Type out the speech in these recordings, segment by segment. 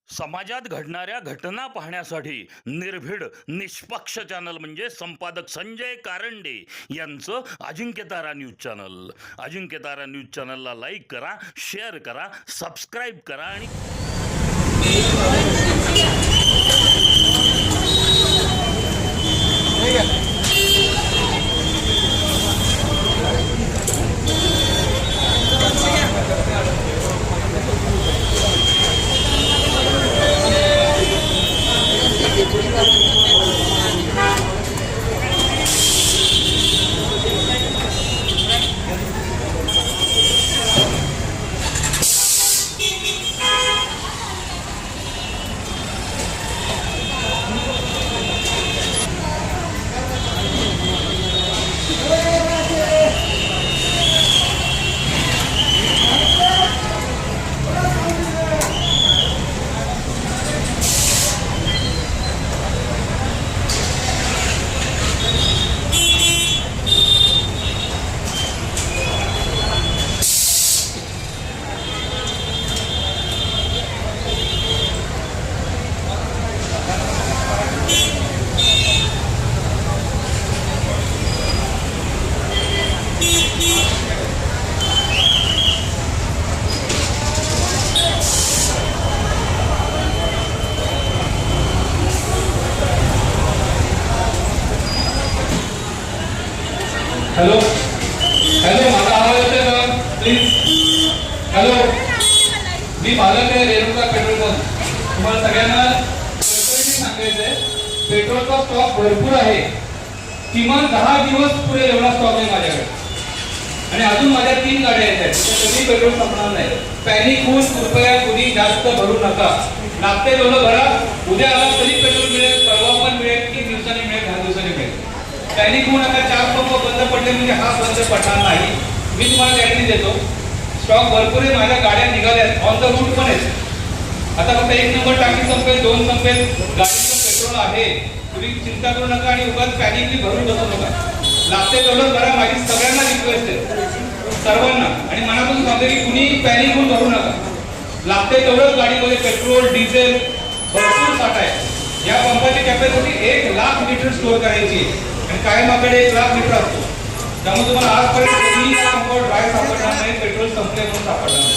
समाजात घडणाऱ्या घटना पाहण्यासाठी निर्भीड निष्पक्ष चॅनल म्हणजे संपादक संजय कारंडे यांचं Ajinkyatara news channel. Ajinkyatara news चॅनलला लाईक करा, शेअर करा, सबस्क्राईब करा आणि हॅलो हॅलो माझा आवाज येतोय का प्लीज? हॅलो, मी मालक आहे रेणुका पेट्रोल पंप. तुम्हाला सगळ्यांना सांगायचंय, पेट्रोलचा स्टॉक भरपूर आहे. किमान 10 दिवस पुढे एवढा स्टॉक आहे माझ्याकडे. आणि अजून माझ्या 3 गाड्या आहेत, कधी पेट्रोल संपणार नाही. पॅनिक होऊन कृपया कुणी जास्त भरू नका. लागते तेवढं भरा. उद्या आला तरी पेट्रोल मिळेल, परवा पण मिळेल, 3 दिवसांनी मिळेल, 10 दिवसांनी मिळेल. पॅनिक होऊ नका. 4 पंप बंद पडले म्हणजे हा बंद पडणार नाही. मी तुम्हाला गॅरंटी देतो. स्टॉक भरपूर आहे, माझ्या गाड्या निघाल्यात, ऑन द रूट पण आहेत. आता फक्त 1 नंबर टाकी संपेल, 2 संपेल, गाडीचं पेट्रोल आहे. तुम्ही चिंता करू नका आणि उगाच पॅनिकली भरून बसू नका. लागते तेवढं करा. माझी सगळ्यांना रिक्वेस्ट आहे, सर्वांना, आणि मनातून सांगते की कुणी पॅनिक होऊन भरू नका. लागते तेवढंच गाडीमध्ये पेट्रोल डिझेल भरपूर साठा आहे. या पंपाची कॅपॅसिटी 1 लाख लिटर स्टोअर करायची आहे आणि कायम आपल्याकडे 1 लाख लिटर असतो. त्यामुळे तुम्हाला आजपर्यंत कधीही या पंपावर ड्राय सापडणार नाही, पेट्रोल संपले म्हणून सापडणार नाही.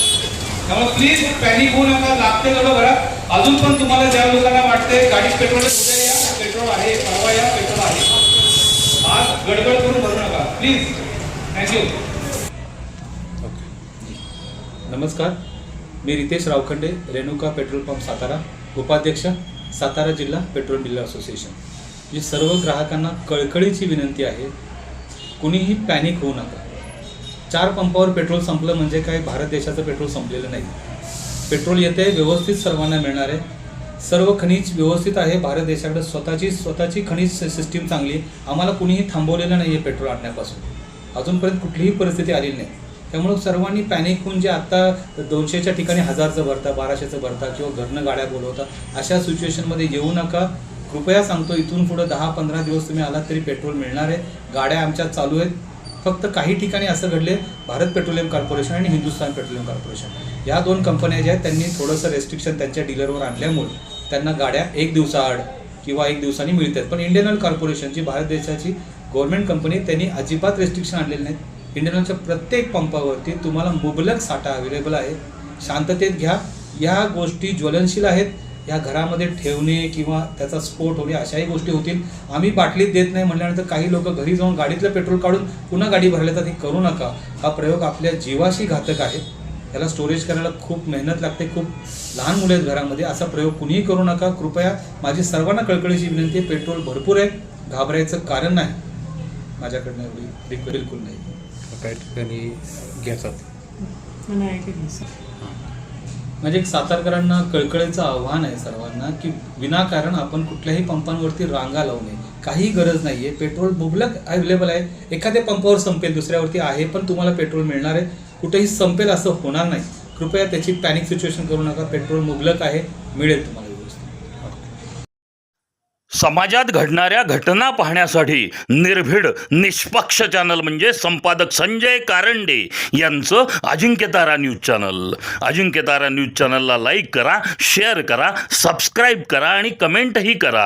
त्यामुळे प्लीज पॅनिक होऊ नका. लागते तेवढं भरा. अजून पण तुम्हाला ज्या लोकांना वाटते गाडीत पेट्रोल उद्या या, पेट्रोल आहे, परवा या, पेट्रोल आहे, आज गडबड करून भरू नका प्लीज. थँक्यू. नमस्कार, मी रितेश रावखंडे, रेणुका पेट्रोल पंप सातारा, उपाध्यक्ष, सातारा जिल्हा पेट्रोल डीलर असोसिएशन. जी सर्व ग्राहकांना कळकळीची विनंती आहे, कुणीही पॅनिक होऊ नका. 4 पंपावर पेट्रोल संपलं म्हणजे काय भारत देशाचं पेट्रोल संपलेलं नाही. पेट्रोल येते, व्यवस्थित सर्वांना मिळणार आहे. सर्व खनिज व्यवस्थित आहे. भारत देशाकडे स्वतःची खनिज सिस्टीम चांगली. आम्हाला कुणीही थांबवलेलं नाही आहे पेट्रोल आणण्यापासून. अजूनपर्यंत कुठलीही परिस्थिती आलेली नाही. त्यामुळं सर्वांनी पॅनिक होऊन जे आत्ता 200च्या ठिकाणी 1000चं भरता, 1200चं भरता किंवा घरनं गाड्या बोलवता, अशा सिच्युएशनमध्ये येऊ नका. कृपया सांगतो, इथून पुढं 10-15 दिवस तुम्ही आलात तरी पेट्रोल मिळणार आहे. गाड्या आमच्या चालू आहेत. फक्त काही ठिकाणी असं घडले, भारत पेट्रोलियम कॉर्पोरेशन आणि हिंदुस्थान पेट्रोलियम कॉर्पोरेशन या 2 कंपन्या ज्या आहेत त्यांनी थोडंसं रेस्ट्रिक्शन त्यांच्या डीलरवर आणल्यामुळे त्यांना गाड्या 1 दिवसाआड किंवा 1 दिवसांनी मिळतात. पण इंडियन ऑइल कॉर्पोरेशन, जी भारत देशाची गव्हर्नमेंट कंपनी, त्यांनी अजिबात रेस्ट्रिक्शन आणलेले नाहीत. इंडियन ऑइलच्या प्रत्येक पंपावरती तुम्हाला मुबलक साठा अवेलेबल आहे. शांततेत घ्या. या गोष्टी ज्वलनशील आहेत. या घरामध्ये ठेवणे किंवा त्याचा स्फोट होणे अशाही गोष्टी होतील. आम्ही बाटलीत देत नाही म्हटल्यानंतर काही लोक घरी जाऊन गाडीतलं पेट्रोल काढून पुन्हा गाडी भरले तर हे करू नका. हा प्रयोग आपल्या जीवाशी घातक आहे. त्याला स्टोरेज करायला खूप मेहनत लागते. खूप लहान मुलं आहेत घरामध्ये. असा प्रयोग कुणीही करू नका. कृपया माझी सर्वांना कळकळीची विनंती आहे, पेट्रोल भरपूर आहे, घाबरायचं कारण नाही. माझ्याकडनं एवढी रिक्वेस्ट बिलकुल नाही. काही ठिकाणी घेतात. म्हणजे एक सातारकरांना कळकळीचं आव्हान आहे सर्वांना की विनाकारण आपण कुठल्याही पंपांवरती रांगा लावू नये. काही गरज नाही आहे. पेट्रोल मुबलक अवेलेबल आहे. एखाद्या पंपावर संपेल, दुसऱ्यावरती आहे, पण तुम्हाला पेट्रोल मिळणार आहे. कुठेही संपेल असं होणार नाही. कृपया त्याची पॅनिक सिच्युएशन करू नका. पेट्रोल मुबलक आहे, मिळेल तुम्हाला. समाजात घडणाऱ्या घटना पाहण्यासाठी निर्भीड निष्पक्ष चॅनल म्हणजे संपादक संजय कारंडे यांचं Ajinkyatara news channel. Ajinkyatara news चॅनलला लाईक करा, शेअर करा, सबस्क्राईब करा आणि कमेंटही करा.